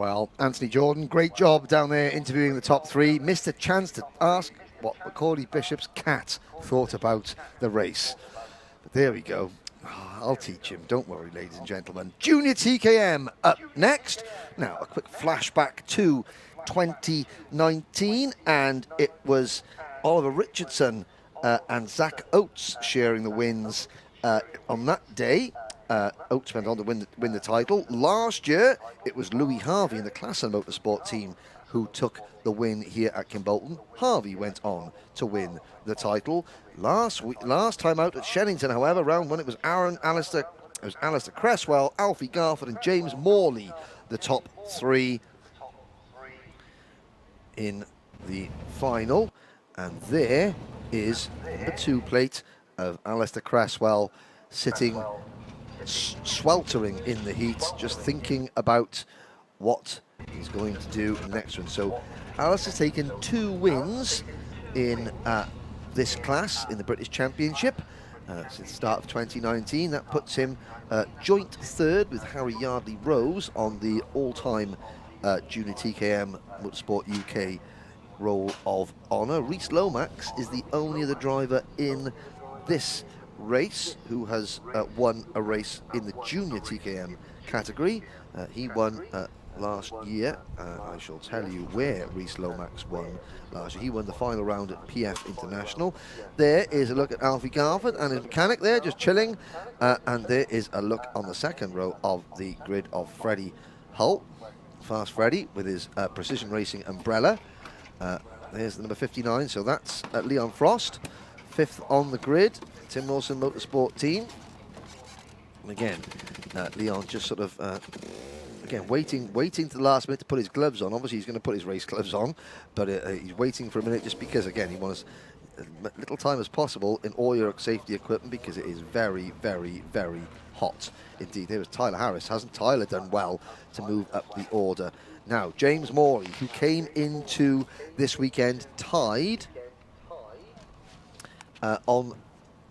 Well, Anthony Jordan, great job down there interviewing the top three. Missed a chance to ask what Macaulay Bishop's cat thought about the race. But there we go. I'll teach him. Don't worry, ladies and gentlemen. Junior TKM up next. Now, a quick flashback to 2019, and it was Oliver Richardson and Zach Oates sharing the wins on that day. Oates went on to win the title. Last year, it was Louis Harvey in the Klassen Motorsport team who took the win here at Kimbolton. Harvey went on to win the title. Last time out at Shennington, however, round one, it was Alistair Cresswell, Alfie Garford and James Morley, the top three in the final. And there is the 2 plate of Alistair Cresswell sitting sweltering in the heat, just thinking about what he's going to do in the next one. So Alistair's taken 2 wins in this class in the British Championship since the start of 2019. That puts him joint third with Harry Yardley Rose on the all-time Junior TKM Motorsport UK Roll of Honour. Rhys Lomax is the only other driver in this race who has won a race in the Junior TKM category. He won last year. I shall tell you where Rhys Lomax won last year. He won the final round at PF International. There is a look at Alfie Garford and his mechanic there, just chilling. And there is a look on the second row of the grid of Freddie Hull, Fast Freddie, with his Precision Racing umbrella. There's the number 59, so that's Leon Frost, 5th on the grid, Tim Wilson Motorsport team. And again, Leon just sort of, again, waiting to the last minute to put his gloves on. Obviously, he's going to put his race gloves on, but he's waiting for a minute just because, again, he wants as little time as possible in all your safety equipment because it is very, very, very hot indeed. There was Tyler Harris. Hasn't Tyler done well to move up the order? Now, James Morley, who came into this weekend tied on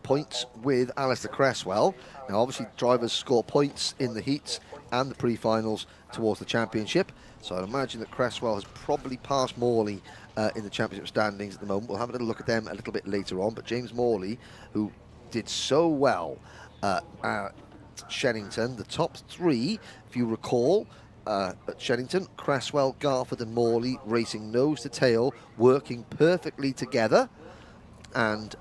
points with Alistair Cresswell. Now, obviously, drivers score points in the heats and the pre-finals towards the championship. So I'd imagine that Cresswell has probably passed Morley in the championship standings at the moment. We'll have a little look at them a little bit later on. But James Morley, who did so well at Shennington, the top 3, if you recall, at Shennington, Cresswell, Garford and Morley racing nose to tail, working perfectly together, and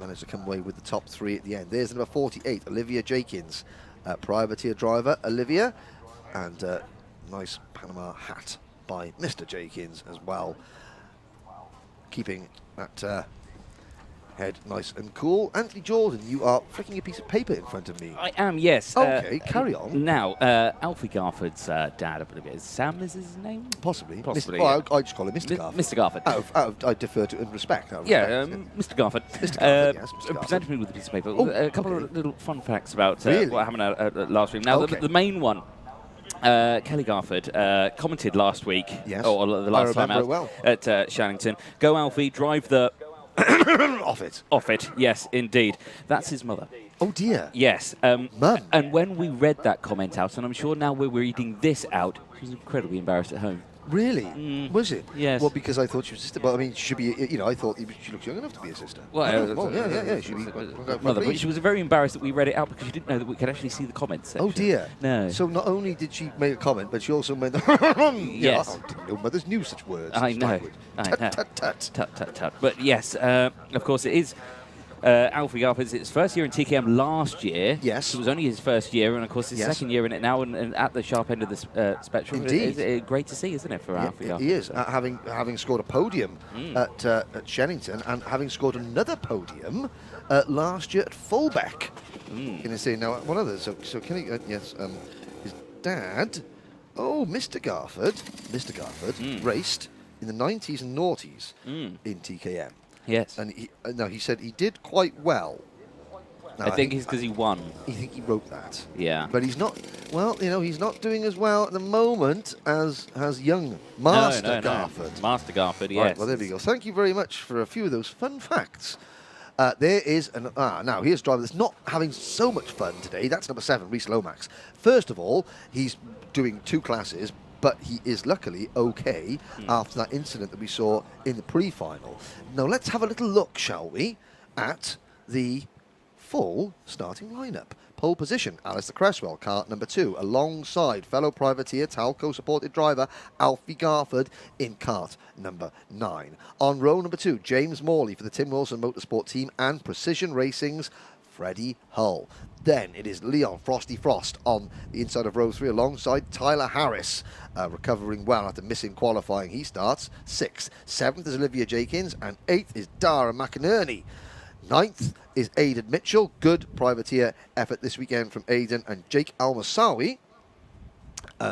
managed to come away with the top 3 at the end. There's number 48, Olivia Jakins, privateer driver Olivia, and nice Panama hat by Mr. Jakins as well, keeping that head nice and cool. Anthony Jordan, you are flicking a piece of paper in front of me. I am, yes. Okay, carry on. Now, Alfie Garford's dad, I believe it is Sam, is his name? Possibly. Possibly. Well, I just call him Mr. Garford. Mr. Garford. I defer to in respect. Mr. Garford. Mr. Garford, yes, Mr. Garford. Presented me with a piece of paper. Oh, a couple of little fun facts about Really? what happened at last week. Now, the main one. Kelly Garford commented last week, yes, or the last time out well. at Shannington. Go Alfie, drive the off it. Off it, yes, indeed. That's his mother. Oh dear. Yes. Mum. And when we read that comment out, and I'm sure now we're reading this out, she was incredibly embarrassed at home. Really? Was it? Yes. Well, because I thought she was a sister, but I mean, she should be, I thought she looks young enough to be a sister. Well, yeah, she'd be mother, but she was very embarrassed that we read it out because she didn't know that we could actually see the comments section. Oh dear. No. So not only did she make a comment, but she also made yes. I didn't know mothers knew such words. I know. Tut, tut, tut. Tut, tut, tut. But yes, of course it is. Alfie Garford's its first year in TKM last year. Yes. It was only his first year, and of course his Yes. second year in it now, and at the sharp end of the spectrum. Indeed. It's great to see, isn't it, for Alfie Garford? He is, having scored a podium at Shennington, and having scored another podium last year at Fulbeck. Can you see now one other? So Kenny, yes, his dad, Mr. Garford, raced in the 90s and noughties in TKM. Yes. And he said he did quite well. Now, I think it's because he won. I think he wrote that. Yeah. But he's not, he's not doing as well at the moment as young Master Garford. Master Garford, yes. Right, well, there we go. Thank you very much for a few of those fun facts. There is now here's a driver that's not having so much fun today. That's number 7, Rhys Lomax. First of all, he's doing 2 classes, but he is luckily okay after that incident that we saw in the pre-final. Now let's have a little look, shall we, at the full starting lineup. Pole position, Alistair Cresswell, kart number 2, alongside fellow privateer, tal-ko supported driver Alfie Garford in kart number 9. On row number 2, James Morley for the Tim Wilson Motorsport team and Precision Racing's Freddie Hull. Then it is Leon Frosty Frost on the inside of row 3 alongside Tyler Harris, recovering well after missing qualifying. He starts 6th. 7th is Olivia Jakins and 8th is Dara McInerney. 9th is Aidan Mitchell. Good privateer effort this weekend from Aidan, and Jake Almasawi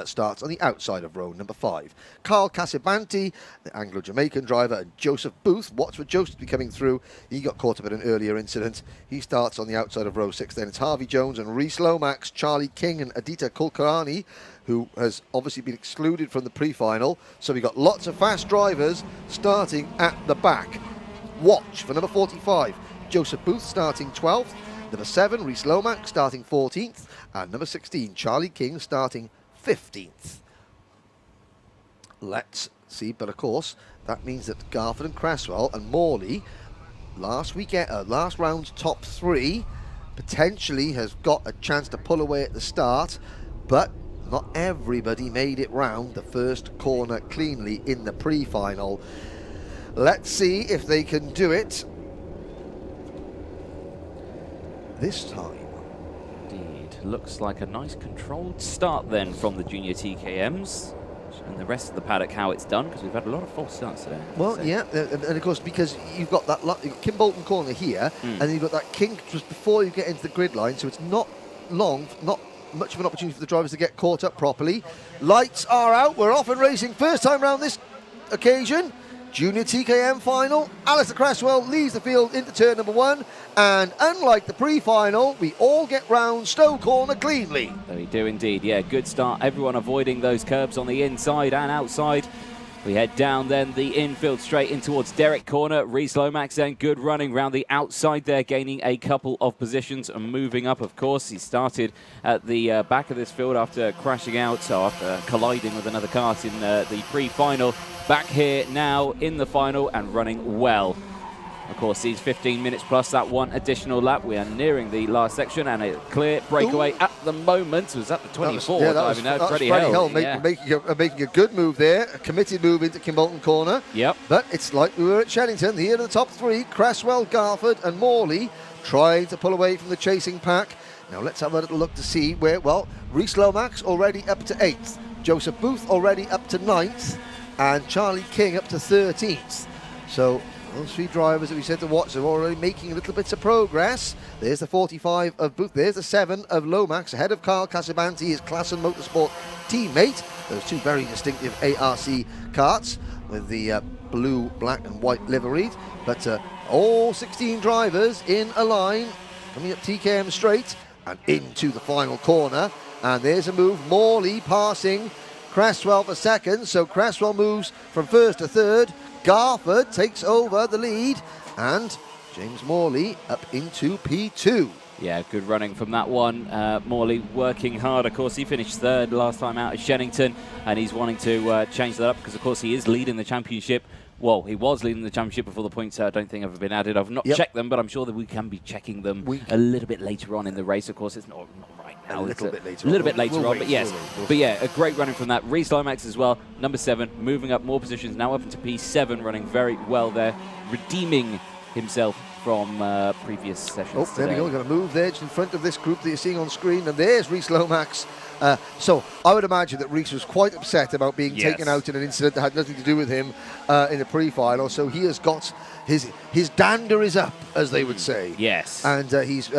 starts on the outside of row number 5. Carl Casibanti, the Anglo-Jamaican driver, and Joseph Booth. Watch for Joseph to be coming through. He got caught up in an earlier incident. He starts on the outside of row 6. Then it's Harvey Jones and Reese Lomax, Charlie King and Aditya Kulkarni, who has obviously been excluded from the pre-final. So we've got lots of fast drivers starting at the back. Watch for number 45. Joseph Booth starting 12th, number 7 Reese Lomax starting 14th, and number 16 Charlie King starting 15th. Let's see, but of course that means that Garford and Cresswell and Morley last round's top 3 potentially has got a chance to pull away at the start, but not everybody made it round the first corner cleanly in the pre-final. Let's see if they can do it this time. Indeed. Looks like a nice controlled start then from the junior TKMs. And the rest of the paddock how it's done, because we've had a lot of false starts today. Well, yeah, and of course, because you've got that you've got Kimbolton corner here, and then you've got that kink just before you get into the grid line, so it's not much of an opportunity for the drivers to get caught up properly. Lights are out, we're off and racing. First time round this occasion. Junior TKM final, Alistair Cresswell leads the field into turn number 1, and unlike the pre-final, we all get round Stowe Corner cleanly. We do indeed, yeah, good start. Everyone avoiding those curbs on the inside and outside. We head down then the infield straight in towards Derrick Corner. Reese Lomax then good running round the outside there, gaining a couple of positions and moving up, of course. He started at the back of this field after crashing out, so after colliding with another kart in the pre-final. Back here now in the final and running well. Of course, these 15 minutes plus that one additional lap. We are nearing the last section, and a clear breakaway at the moment. Was that the 24? That was Freddie Hill making a good move there, a committed move into Kimbolton Corner. Yep. But it's like we were at Shennington. Here are the top 3, Cresswell, Garford and Morley, trying to pull away from the chasing pack. Now let's have a little look to see where, well, Reese Lomax already up to 8th, Joseph Booth already up to 9th, and Charlie King up to 13th. So those 3 drivers that we said to watch are already making little bits of progress. There's the 45 of Booth. There's the 7 of Lomax, ahead of Carl Casibanti, his Klassen Motorsport teammate. Those 2 very distinctive ARC karts with the blue, black and white liveried. But all 16 drivers in a line, coming up TKM straight and into the final corner. And there's a move, Morley passing Cresswell for 2nd. So Cresswell moves from 1st to 3rd. Garford takes over the lead, and James Morley up into P2. Yeah, good running from that one. Morley working hard. Of course, he finished 3rd last time out at Shennington, and he's wanting to change that up because, of course, he is leading the championship. Well, he was leading the championship before the points I don't think have been added. I've not checked them, but I'm sure that we can be checking them a little bit later on in the race. Of course, it's not right now. A little bit later on, but yes. But yeah, a great running from that. Reese Lomax as well, number 7, moving up more positions, now up into P7, running very well there, redeeming himself from previous sessions. There we go. We're going to move there just in front of this group that you're seeing on screen, and there's Reese Lomax. So I would imagine that Reese was quite upset about being taken out in an incident that had nothing to do with him in the pre-final. So he has got his dander is up, as they would say. Yes. And he's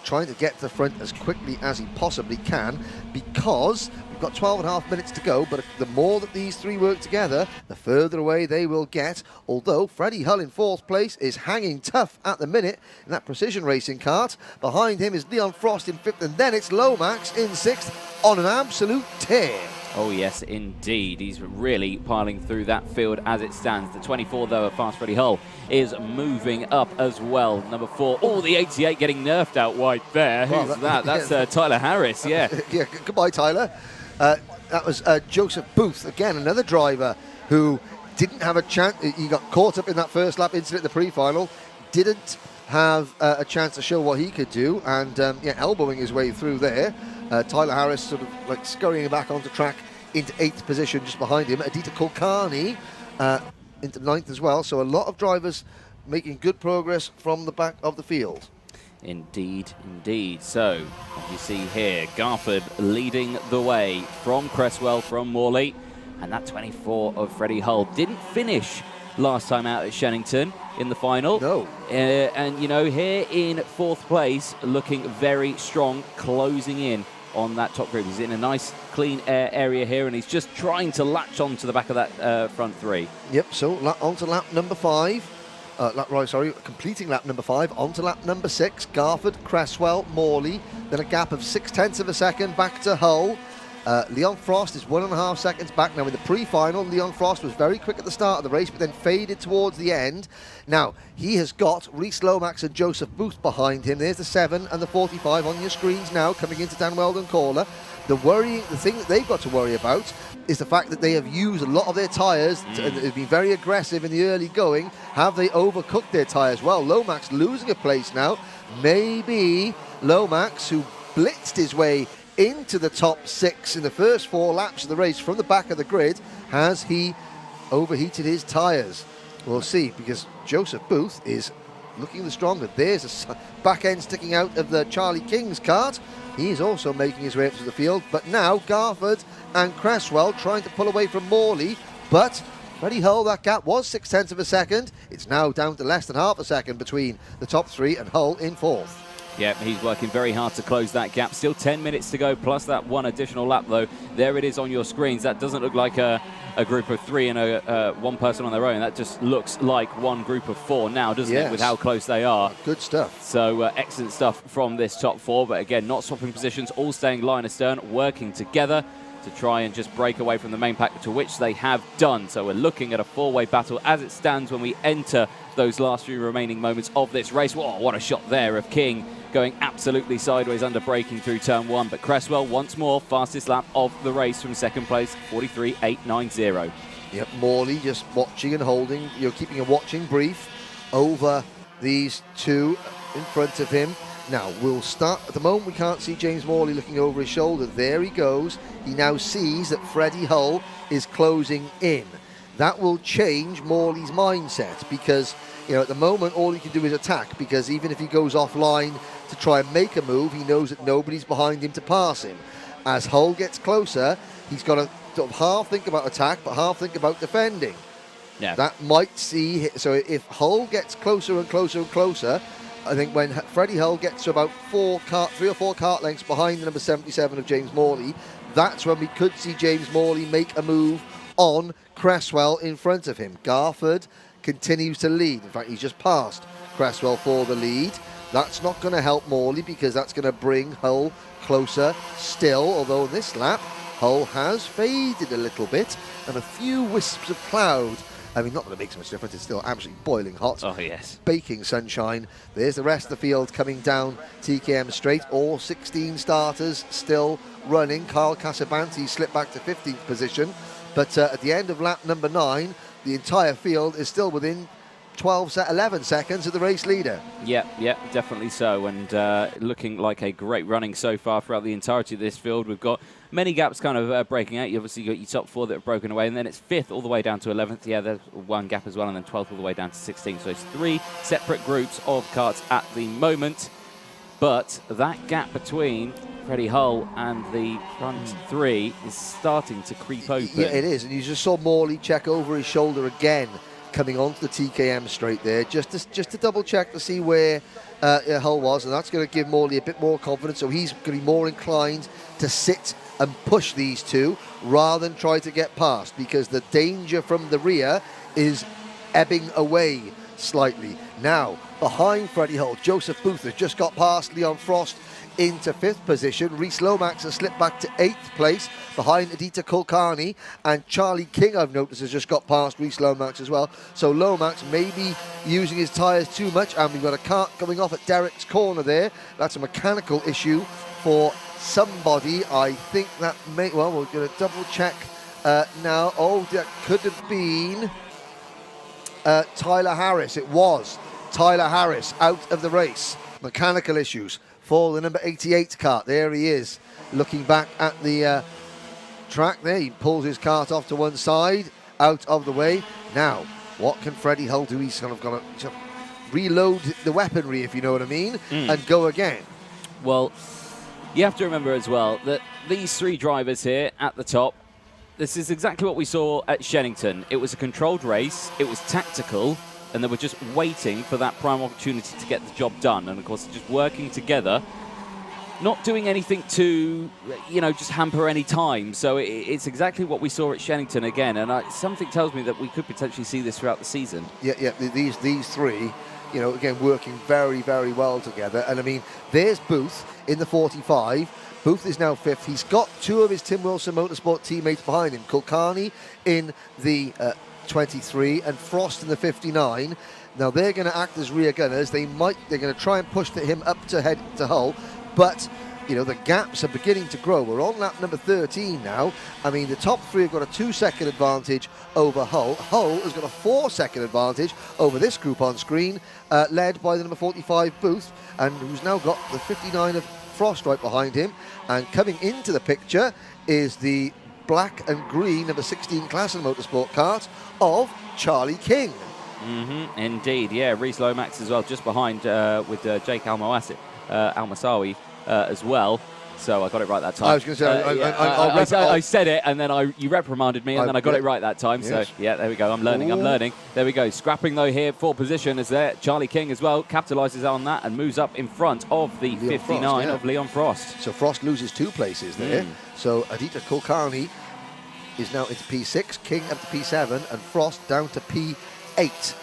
trying to get to the front as quickly as he possibly can, because we've got 12.5 minutes to go, but the more that these 3 work together, the further away they will get, although Freddie Hull in 4th place is hanging tough at the minute in that precision racing kart. Behind him is Leon Frost in 5th, and then it's Lomax in 6th on an absolute tear. Oh, yes, indeed. He's really piling through that field as it stands. The 24, though, of Fast Freddie Hull is moving up as well. Number 4, the 88 getting nerfed out wide there. Who's that? That's Tyler Harris, yeah. Yeah, goodbye, Tyler. that was Joseph Booth, again, another driver who didn't have a chance. He got caught up in that first lap incident at the pre-final, didn't have a chance to show what he could do, and elbowing his way through there. Tyler Harris sort of like scurrying back onto track into 8th position just behind him. Adita Kulkarni into 9th as well. So a lot of drivers making good progress from the back of the field. Indeed, indeed. So, as you see here, Garford leading the way from Cresswell, from Morley, and that 24 of Freddie Hull didn't finish last time out at Shennington in the final. No. And, you know, here in 4th place, looking very strong, closing in on that top group. He's in a nice, clean area here, and he's just trying to latch on to the back of that front 3. Yep, so onto lap number 5. Completing lap number 5, onto lap number 6. Garford, Cresswell, Morley, then a gap of 0.6 of a second back to Hull. Leon Frost is 1.5 seconds back. Now in the pre-final, Leon Frost was very quick at the start of the race, but then faded towards the end. Now he has got Rhys Lomax and Joseph Booth behind him. There's the 7 and the 45 on your screens now, coming into Dan Weldon Corner. The thing that they've got to worry about is the fact that they have used a lot of their tyres and they've been very aggressive in the early going. Have they overcooked their tyres? Well, Lomax losing a place now. Maybe Lomax, who blitzed his way into the top 6 in the first 4 laps of the race from the back of the grid, has he overheated his tyres? We'll see, because Joseph Booth is looking the stronger. There's a back end sticking out of the Charlie King's kart. He is also making his way up to the field, but now Garford and Cresswell trying to pull away from Morley, but Freddie Hull, that gap was 0.6 of a second. It's now down to less than half a second between the top 3 and Hull in 4th. Yeah, he's working very hard to close that gap. Still 10 minutes to go, plus that 1 additional lap, though. There it is on your screens. That doesn't look like a group of 3 and one person on their own. That just looks like one group of 4 now, doesn't it, with how close they are. Good stuff. So excellent stuff from this top 4, but again, not swapping positions, all staying line astern, working together to try and just break away from the main pack, to which they have done. So we're looking at a 4-way battle as it stands when we enter those last few remaining moments of this race. Whoa, what a shot there of King, going absolutely sideways under braking through turn 1. But Cresswell, once more, fastest lap of the race from 2nd place, 43.890. Yep, Morley just watching and holding, keeping a watching brief over these 2 in front of him. Now, we'll start, at the moment we can't see James Morley looking over his shoulder. There he goes. He now sees that Freddie Hull is closing in. That will change Morley's mindset, because at the moment all he can do is attack, because even if he goes offline to try and make a move, he knows that nobody's behind him to pass him. As Hull gets closer, he's got to sort of half think about attack, but half think about defending. Yeah. That might see, so if Hull gets closer and closer and closer, I think when Freddie Hull gets to about 3 or 4 kart lengths behind the number 77 of James Morley, that's when we could see James Morley make a move on Cresswell in front of him. Garford continues to lead. In fact, he's just passed Cresswell for the lead. That's not going to help Morley, because that's going to bring Hull closer still, although this lap Hull has faded a little bit, and a few wisps of cloud. I mean, not that it makes much difference, it's still absolutely boiling hot. Oh, yes. Baking sunshine. There's the rest of the field coming down TKM straight. All 16 starters still running. Carl Casabanti slipped back to 15th position. But at the end of lap number 9, the entire field is still within 11 seconds of the race leader. Yeah, definitely so. And looking like a great running so far throughout the entirety of this field. We've got many gaps kind of breaking out. You obviously got your top 4 that have broken away, and then it's 5th all the way down to 11th. Yeah, there's one gap as well, and then 12th all the way down to 16th. So it's 3 separate groups of karts at the moment. But that gap between Freddie Hull and the front 3 is starting to creep open. Yeah, it is. And you just saw Morley check over his shoulder again, coming onto the TKM straight there, just to double check to see where Hull was, and that's going to give Morley a bit more confidence, so he's going to be more inclined to sit and push these 2 rather than try to get past, because the danger from the rear is ebbing away slightly. Now, behind Freddie Hull, Joseph Booth has just got past Leon Frost into 5th position. Rhys Lomax has slipped back to 8th place behind Adita Kulkarni, and Charlie King, I've noticed, has just got past Rhys Lomax as well. So Lomax may be using his tyres too much, and we've got a kart coming off at Derek's corner there. That's a mechanical issue for somebody. I think that may, well, we're going to double check now. Oh, that could have been Tyler Harris. It was Tyler Harris out of the race. Mechanical issues for the number 88 kart. There he is, looking back at the track there. He pulls his kart off to one side, out of the way. Now, what can Freddie Hull do? He's kind of got to reload the weaponry, if you know what I mean, and go again. Well, you have to remember as well that these three drivers here at the top, this is exactly what we saw at Shennington. It was a controlled race, it was tactical, and they were just waiting for that prime opportunity to get the job done. And of course, just working together, not doing anything to, just hamper any time. So it's exactly what we saw at Shennington again. And something tells me that we could potentially see this throughout the season. Yeah. These three, again, working very, very well together. And I mean, there's Booth in the 45. Booth is now 5th. He's got two of his Tim Wilson Motorsport teammates behind him. Kulkarni in the 23 and Frost in the 59. Now they're going to act as rear gunners. They're going to try and push him up to head to Hull, but the gaps are beginning to grow. We're on lap number 13 now. I mean, the top three have got a 2-second advantage over Hull. Hull has got a 4-second advantage over this group on screen, led by the number 45 Booth, and who's now got the 59 of Frost right behind him. And coming into the picture is the black and green number 16 class and motorsport kart of Charlie King. Indeed, yeah. Reese Lomax as well, just behind with Jake Almasawi as well. So I got it right that time. I was going to say, I said it, and then you reprimanded me, and then I got it right that time. Yes. So yeah, there we go. I'm learning. There we go. Scrapping though here for position is there. Charlie King as well capitalises on that and moves up in front of the Leon 59 Frost, of Leon Frost. So Frost loses 2 places there. So Aditya Kulkarni is now into P6, King up to P7, and Frost down to P8.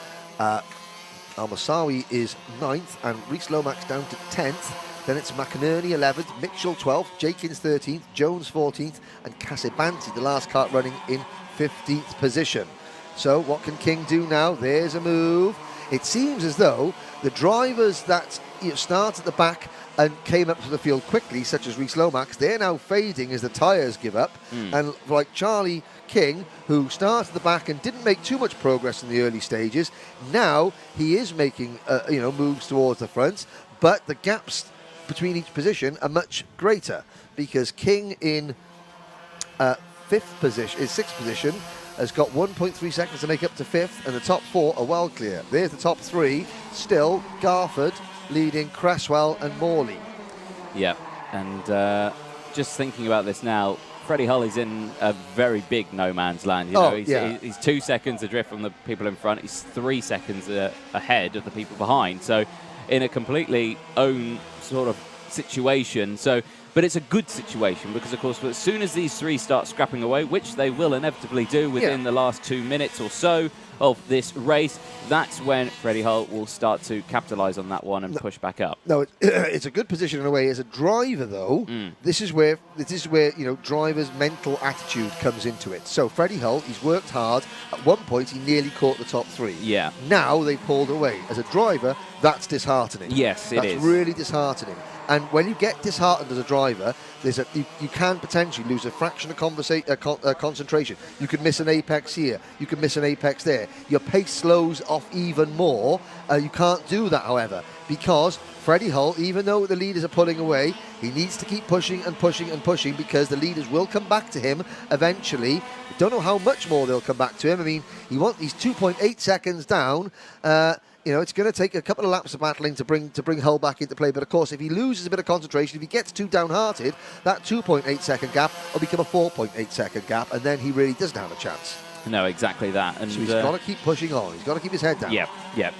Almasawi is 9th, and Reese Lomax down to 10th. Then it's McInerney 11th, Mitchell 12th, Jenkins 13th, Jones 14th, and Casabanti, the last kart, running in 15th position. So what can King do now? There's a move. It seems as though the drivers that start at the back and came up to the field quickly, such as Reese Lomax, they're now fading as the tyres give up. And like Charlie King, who started at the back and didn't make too much progress in the early stages, now he is making moves towards the front, but the gaps between each position are much greater, because King in 6th position has got 1.3 seconds to make up to 5th, and the top 4 are well clear. There's the top 3, still Garford leading Cresswell and Morley. Yeah, and just thinking about this now, Freddie Hull is in a very big no man's land. He's 2 seconds adrift from the people in front. He's 3 seconds ahead of the people behind. So in a completely own sort of situation. But it's a good situation, because of course as soon as these three start scrapping away, which they will inevitably do within the last 2 minutes or so of this race, that's when Freddie Hull will start to capitalise on that one and push back up. No, it's a good position in a way. As a driver, though, this is where drivers' mental attitude comes into it. So Freddie Hull, he's worked hard. At one point, he nearly caught the top 3. Yeah. Now they pulled away. As a driver, that's disheartening. Yes, it is. That's really disheartening. And when you get disheartened as a driver, you can potentially lose a fraction of concentration. You could miss an apex here. You could miss an apex there. Your pace slows off even more. You can't do that, however, because Freddie Hull, even though the leaders are pulling away, he needs to keep pushing and pushing and pushing, because the leaders will come back to him eventually. Don't know how much more they'll come back to him. I mean, he's 2.8 seconds down. It's going to take a couple of laps of battling to bring Hull back into play. But of course, if he loses a bit of concentration, if he gets too downhearted, that 2.8 second gap will become a 4.8 second gap, and then he really doesn't have a chance. No, exactly that. And so he's got to keep pushing on. He's got to keep his head down. Yeah,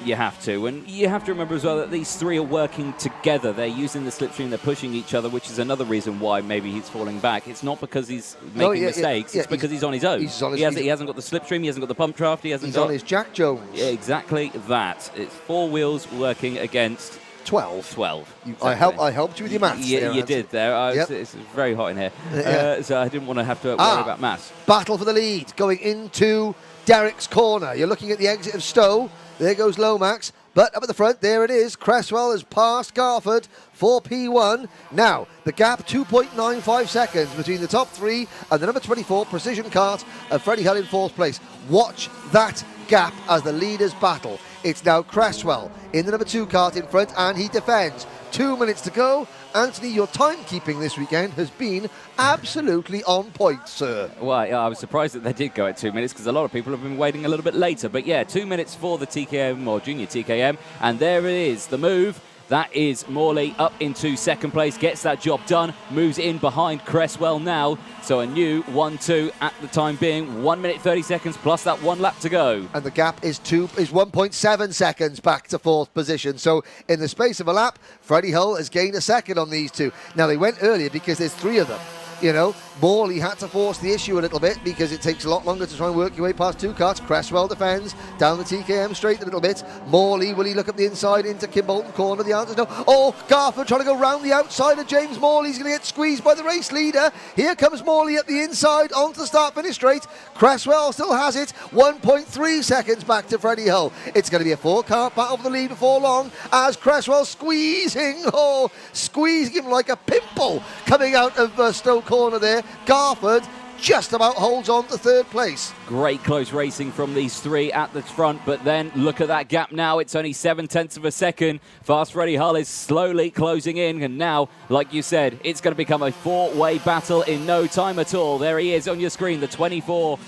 you have to. And you have to remember as well that these three are working together. They're using the slipstream, they're pushing each other, which is another reason why maybe he's falling back. It's not because he's making mistakes, it's because he's on his own. He hasn't got the slipstream, he hasn't got the pump draft, he's on his Jack Jones. Yeah, exactly that. It's 4 wheels working against 12. I helped you with your maths. Yeah, you did there. It's very hot in here, so I didn't want to have to worry about maths. Battle for the lead going into Derek's corner. You're looking at the exit of Stowe. There goes Lomax. But up at the front, there it is. Cresswell has passed Garford for P1. Now, the gap 2.95 seconds between the top three and the number 24 Precision Kart of Freddie Hull in fourth place. Watch that gap as the leaders battle. It's now Cresswell in the number 2 kart in front, and he defends. 2 minutes to go. Anthony, your timekeeping this weekend has been absolutely on point, sir. Well, yeah, I was surprised that they did go at 2 minutes because a lot of people have been waiting a little bit later. But yeah, 2 minutes for the TKM or junior TKM. And there it is, the move. That is Morley up into second place, gets that job done, moves in behind Cresswell now. So a new 1-2 at the time being, 1 minute 30 seconds plus that 1 lap to go. And the gap is 1.7 seconds back to fourth position. So in the space of a lap, Freddie Hull has gained a second on these two. Now they went earlier because there's 3 of them. You know, Morley had to force the issue a little bit because it takes a lot longer to try and work your way past 2 karts. Cresswell defends down the TKM straight a little bit. Morley, will he look up the inside into Kimbolton corner? The answer is no. Oh, Garford trying to go round the outside of James Morley. He's going to get squeezed by the race leader. Here comes Morley at the inside onto the start-finish straight. Cresswell still has it. 1.3 seconds back to Freddie Hull. It's going to be a 4-car battle for the lead before long as Cresswell squeezing him like a pimple coming out of Stoke corner there. Garford just about holds on to third place. Great close racing from these 3 at the front, but then look at that gap now. It's only 7/10 of a second. Fast Freddie Hull is slowly closing in, and now, like you said, it's going to become a 4-way battle in no time at all. There he is on your screen. The 24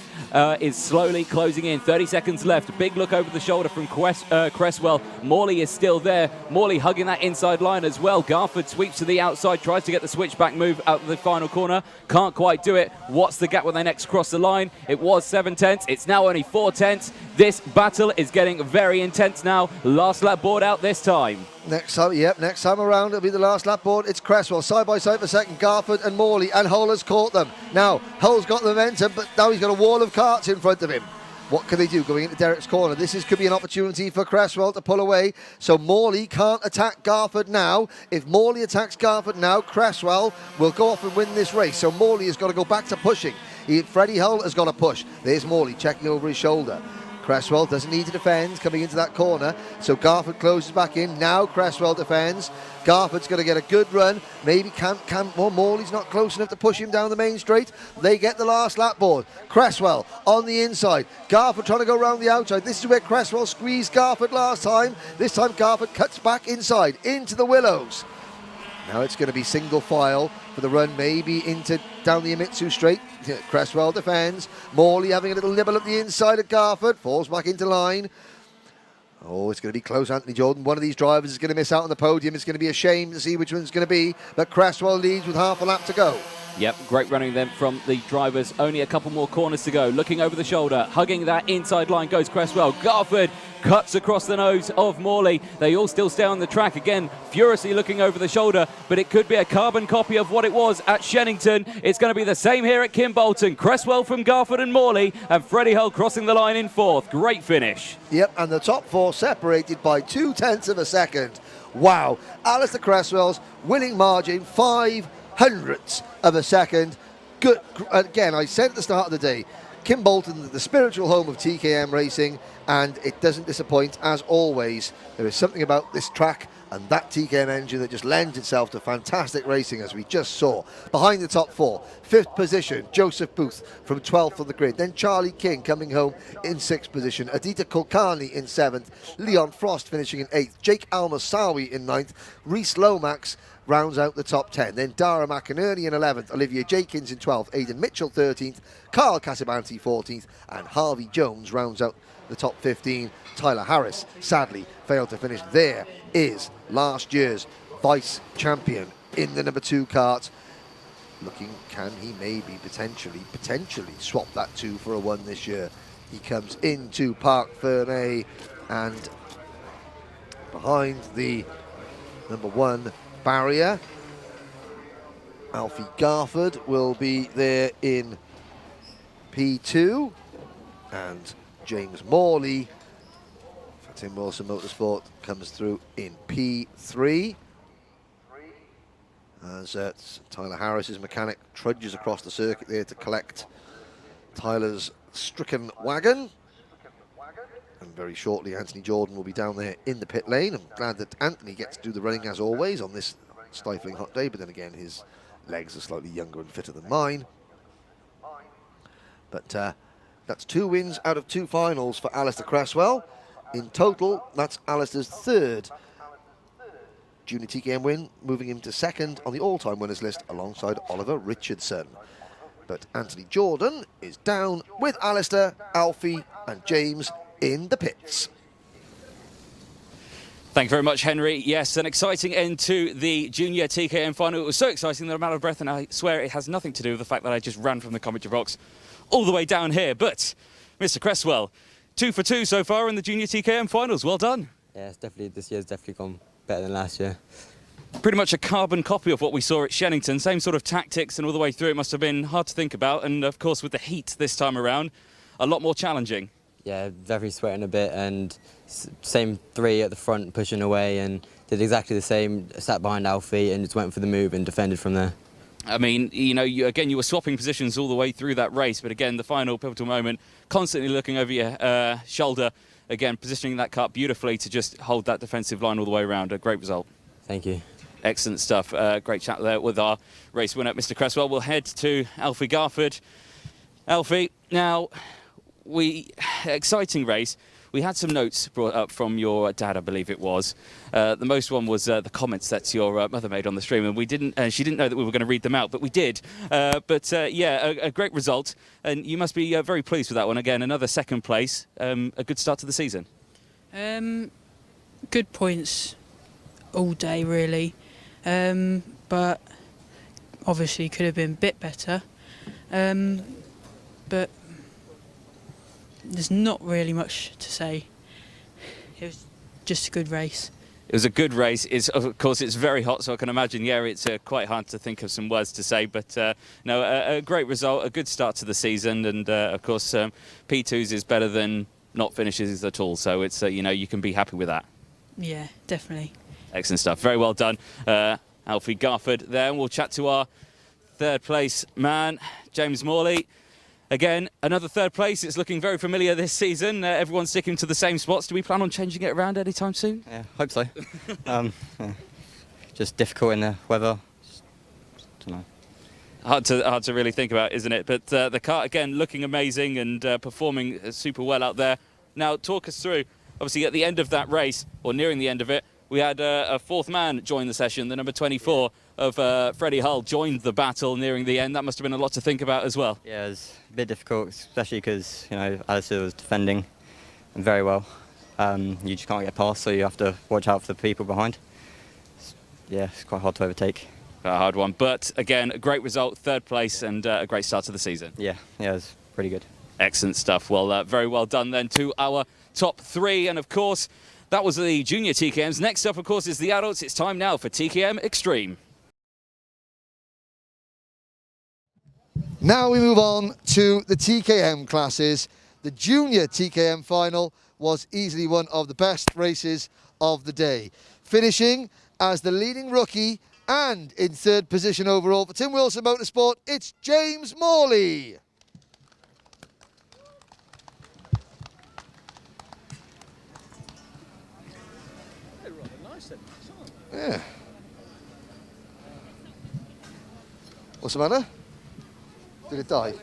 is slowly closing in. 30 seconds left. Big look over the shoulder from Cresswell. Morley is still there. Morley hugging that inside line as well. Garford sweeps to the outside, tries to get the switchback move out of the final corner. Can't quite do it. What's the gap when they next cross the line? It was 7/10. It's now only 4/10. This battle is getting very intense now. Last lap board out this time. Next time around it'll be the last lap board. It's Cresswell side by side for second, Garford and Morley, and Hull has caught them. Now Hull's got the momentum, but now he's got a wall of karts in front of him. What can they do going into Derek's corner? This could be an opportunity for Cresswell to pull away. So Morley can't attack Garford now. If Morley attacks Garford now, Cresswell will go off and win this race. So Morley has got to go back to pushing. Freddie Hull has got to push. There's Morley checking over his shoulder. Cresswell doesn't need to defend coming into that corner. So Garford closes back in. Now Cresswell defends. Garford's going to get a good run. Maybe Morley's not close enough to push him down the main straight. They get the last lap board. Cresswell on the inside. Garford trying to go around the outside. This is where Cresswell squeezed Garford last time. This time Garford cuts back inside into the willows. Now it's going to be single file for the run, maybe down the Imitsu straight. Cresswell defends. Morley having a little nibble at the inside of Garford. Falls back into line. Oh, it's going to be close, Anthony Jordan. One of these drivers is going to miss out on the podium. It's going to be a shame to see which one's going to be. But Cresswell leads with half a lap to go. Yep, great running then from the drivers. Only a couple more corners to go. Looking over the shoulder, hugging that inside line goes Cresswell. Garford cuts across the nose of Morley. They all still stay on the track. Again, furiously looking over the shoulder, but it could be a carbon copy of what it was at Shennington. It's going to be the same here at Kimbolton. Cresswell from Garford and Morley, and Freddie Hull crossing the line in fourth. Great finish. Yep, and the top 4 separated by 0.2 of a second. Wow. Alistair Cresswell's winning margin, 0.05 of a second. Good. Again, I said at the start of the day, Kimbolton, the spiritual home of TKM racing, and it doesn't disappoint as always. There is something about this track and that TKM engine that just lends itself to fantastic racing, as we just saw. Behind the top 4, 5th position, Joseph Booth from 12th on the grid. Then Charlie King coming home in 6th position. Adita Kulkarni in 7th. Leon Frost finishing in 8th. Jake Almasawi in 9th. Reese Lomax rounds out the top 10. Then Dara McInerney in 11th, Olivia Jenkins in 12th, Aidan Mitchell 13th, Carl Casabanti 14th, and Harvey Jones rounds out the top 15. Tyler Harris sadly failed to finish. There is last year's vice champion in the number 2 kart. Looking, can he maybe potentially swap that 2 for a 1 this year? He comes into Parc Fermé, and behind the number 1 barrier, Alfie Garford will be there in P2, and James Morley for Tim Wilson Motorsport comes through in P3. As Tyler Harris's mechanic trudges across the circuit there to collect Tyler's stricken wagon. And very shortly, Anthony Jordan will be down there in the pit lane. I'm glad that Anthony gets to do the running as always on this stifling hot day, but then again, his legs are slightly younger and fitter than mine. But that's 2 wins out of 2 finals for Alistair Cresswell. In total, that's Alistair's 3rd Junior TKM win, moving him to 2nd on the all-time winners list alongside Oliver Richardson. But Anthony Jordan is down with Alistair, Alfie and James in the pits. Thank you very much, Henry. Yes, an exciting end to the Junior TKM final. It was so exciting that I'm out of breath, and I swear it has nothing to do with the fact that I just ran from the commentary box all the way down here. But, Mr. Cresswell, 2 for 2 so far in the Junior TKM finals. Well done. Yeah, this year's definitely gone better than last year. Pretty much a carbon copy of what we saw at Shennington. Same sort of tactics and all the way through. It must have been hard to think about. And, of course, with the heat this time around, a lot more challenging. Yeah, definitely sweating a bit, and same 3 at the front pushing away, and did exactly the same, sat behind Alfie and just went for the move and defended from there. I mean, you know, you were swapping positions all the way through that race, but again, the final pivotal moment, constantly looking over your shoulder, again, positioning that kart beautifully to just hold that defensive line all the way around. A great result. Thank you. Excellent stuff. Great chat there with our race winner, Mr. Cresswell. We'll head to Alfie Garford. Alfie, now, exciting race. We had some notes brought up from your dad, I believe it was. The most one was the comments that your mother made on the stream, and she didn't know that we were going to read them out, but we did. Yeah, a great result, and you must be very pleased with that one. Again, another 2nd place, a good start to the season. Good points all day, really, but obviously could have been a bit better. But there's not really much to say. It was just a good race. It was a good race. Of course, it's very hot, so I can imagine, yeah, it's quite hard to think of some words to say. But no, a great result, a good start to the season. And, of course, P2s is better than not finishes at all. So, it's you know, you can be happy with that. Yeah, definitely. Excellent stuff. Very well done. Alfie Garford there. And we'll chat to our 3rd place man, James Morley. Again, another 3rd place. It's looking very familiar this season. Everyone's sticking to the same spots. Do we plan on changing it around anytime soon? Yeah, hope so. Yeah. Just difficult in the weather. Don't know. Hard to really think about, isn't it? But the kart, again, looking amazing and performing super well out there. Now, talk us through, obviously, at the end of that race, or nearing the end of it, we had a 4th man join the session, the number 24 of Freddie Hull joined the battle nearing the end. That must have been a lot to think about as well. Yeah, it was a bit difficult, especially because, you know, Alistair was defending very well. You just can't get past, so you have to watch out for the people behind. Yeah, it's quite hard to overtake. A hard one, but again, a great result, 3rd place, and a great start to the season. Yeah, it was pretty good. Excellent stuff. Well, very well done then to our top 3, and of course, that was the Junior TKMs. Next up, of course, is the adults. It's time now for TKM Extreme. Now we move on to the TKM classes. The Junior TKM final was easily one of the best races of the day. Finishing as the leading rookie and in 3rd position overall for Tim Wilson Motorsport, it's James Morley. Yeah. What's the matter? Did it die?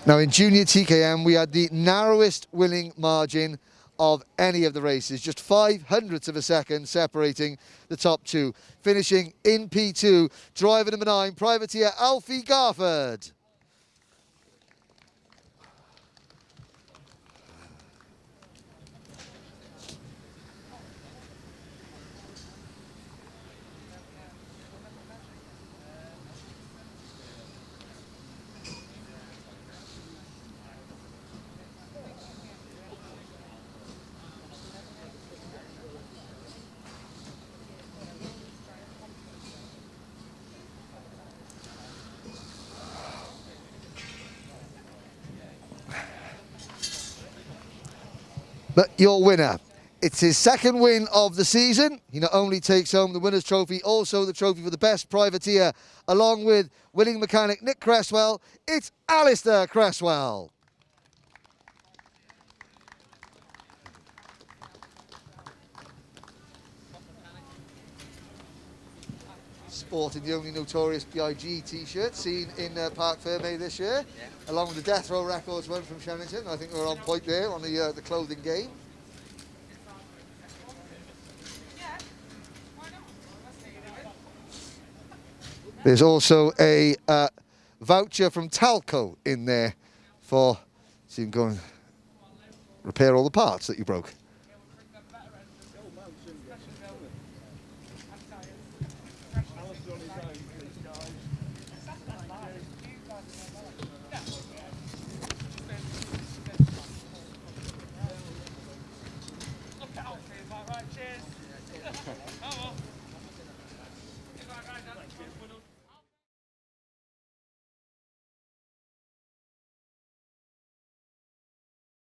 Now in Junior TKM we had the narrowest winning margin of any of the races, just 0.05 of a second separating the top 2. Finishing in P2, driver number 9, privateer Alfie Garford. But your winner, it's his second win of the season. He not only takes home the winner's trophy, also the trophy for the best privateer, along with winning mechanic Nick Cresswell. It's Alistair Cresswell. Sporting the only notorious BIG t-shirt seen in Parc Fermé this year, along with the Death Row Records one from Shannington. I think we're on point there on the clothing game. There's also a voucher from Talco in there for, so you can go and repair all the parts that you broke.